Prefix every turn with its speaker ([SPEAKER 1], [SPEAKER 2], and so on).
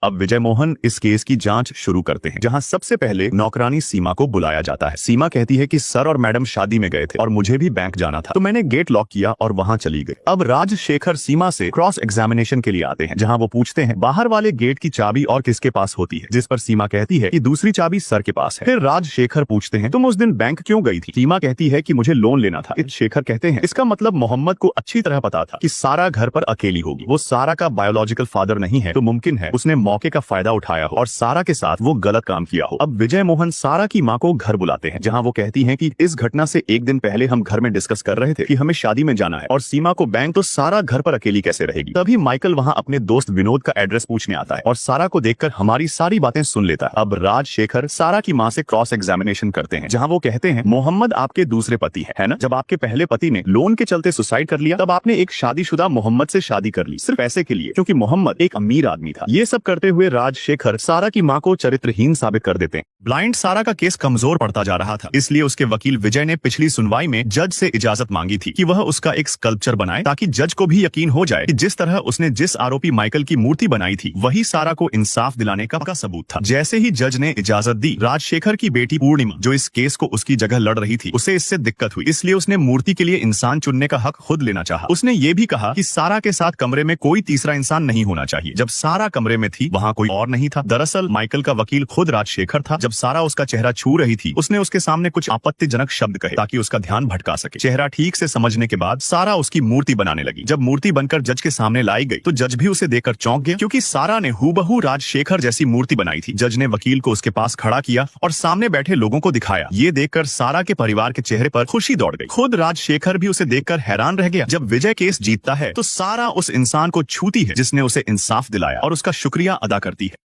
[SPEAKER 1] अब विजय मोहन इस केस की जांच शुरू करते हैं, जहां सबसे पहले नौकरानी सीमा को बुलाया जाता है। सीमा कहती है कि सर और मैडम शादी में गए थे और मुझे भी बैंक जाना था, तो मैंने गेट लॉक किया और वहां चली गई। अब राजशेखर सीमा से क्रॉस एग्जामिनेशन के लिए आते हैं, जहां वो पूछते हैं बाहर वाले गेट की चाबी और किसके पास होती है, जिस पर सीमा कहती है कि दूसरी चाबी सर के पास है। फिर राजशेखर पूछते हैं तुम उस दिन बैंक क्यों गई थी? सीमा कहती है कि मुझे लोन लेना था। शेखर कहते हैं इसका मतलब मोहम्मद को अच्छी तरह पता था कि सारा घर पर अकेली होगी, वो सारा का बायोलॉजिकल फादर नहीं है, तो मुमकिन है उसने मौके का फायदा उठाया हो और सारा के साथ वो गलत काम किया हो। अब विजय मोहन सारा की माँ को घर बुलाते हैं, जहाँ वो कहती है कि इस घटना से एक दिन पहले हम घर में डिस्कस कर रहे थे कि हमें शादी में जाना है और सीमा को बैंक, तो सारा घर पर अकेली कैसे रहेगी। तभी माइकल वहाँ अपने दोस्त विनोद का एड्रेस पूछने आता है और सारा को देखकर हमारी सारी बातें सुन लेता है। अब राजशेखर सारा की माँ से क्रॉस एग्जामिनेशन करते हैं, जहाँ वो कहते हैं मोहम्मद आपके दूसरे पति है ना? जब आपके पहले पति ने लोन के चलते सुसाइड कर लिया, तब आपने एक शादीशुदा मोहम्मद से शादी कर ली, सिर्फ पैसे के लिए, क्योंकि मोहम्मद एक अमीर आदमी था। ये सब करते हुए राजशेखर सारा की माँ को चरित्रहीन साबित कर देते हैं। ब्लाइंड सारा का केस कमजोर पड़ता जा रहा था, इसलिए उसके वकील विजय ने पिछली सुनवाई में जज से इजाजत मांगी थी कि वह उसका एक स्कल्पचर बनाए, ताकि जज को भी यकीन हो जाए कि जिस तरह उसने जिस आरोपी माइकल की मूर्ति बनाई थी, वही सारा को इंसाफ दिलाने का सबूत था। जैसे ही जज ने इजाजत दी, राजशेखर की बेटी पूर्णिमा, जो इस केस को उसकी जगह लड़ रही थी, उसे इससे दिक्कत हुई, इसलिए उसने मूर्ति के लिए इंसान चुनने का हक खुद लेना चाहा। उसने ये भी कहा कि सारा के साथ कमरे में कोई तीसरा इंसान नहीं होना चाहिए। जब सारा कमरे में थी, वहाँ कोई और नहीं था। दरअसल माइकल का वकील खुद राजशेखर था। जब सारा उसका चेहरा छू रही थी, उसने उसके सामने कुछ आपत्तिजनक शब्द कहे ताकि उसका ध्यान भटका सके। चेहरा ठीक से समझने के बाद सारा उसकी मूर्ति बनाने लगी। जब मूर्ति बनकर जज के सामने लाई गई, तो जज भी उसे देखकर चौंक गया, क्योंकि सारा ने हूबहू राजशेखर जैसी मूर्ति बनाई थी। जज ने वकील को उसके पास खड़ा किया और सामने बैठे लोगों को दिखाया। ये देखकर सारा के परिवार के चेहरे पर खुशी दौड़ गई। खुद राजशेखर भी उसे देखकर हैरान रह गया। जब विजय केस जीतता है, तो सारा उस इंसान को छूती है जिसने उसे इंसाफ दिलाया और उसका शुक्रिया अदा करती है।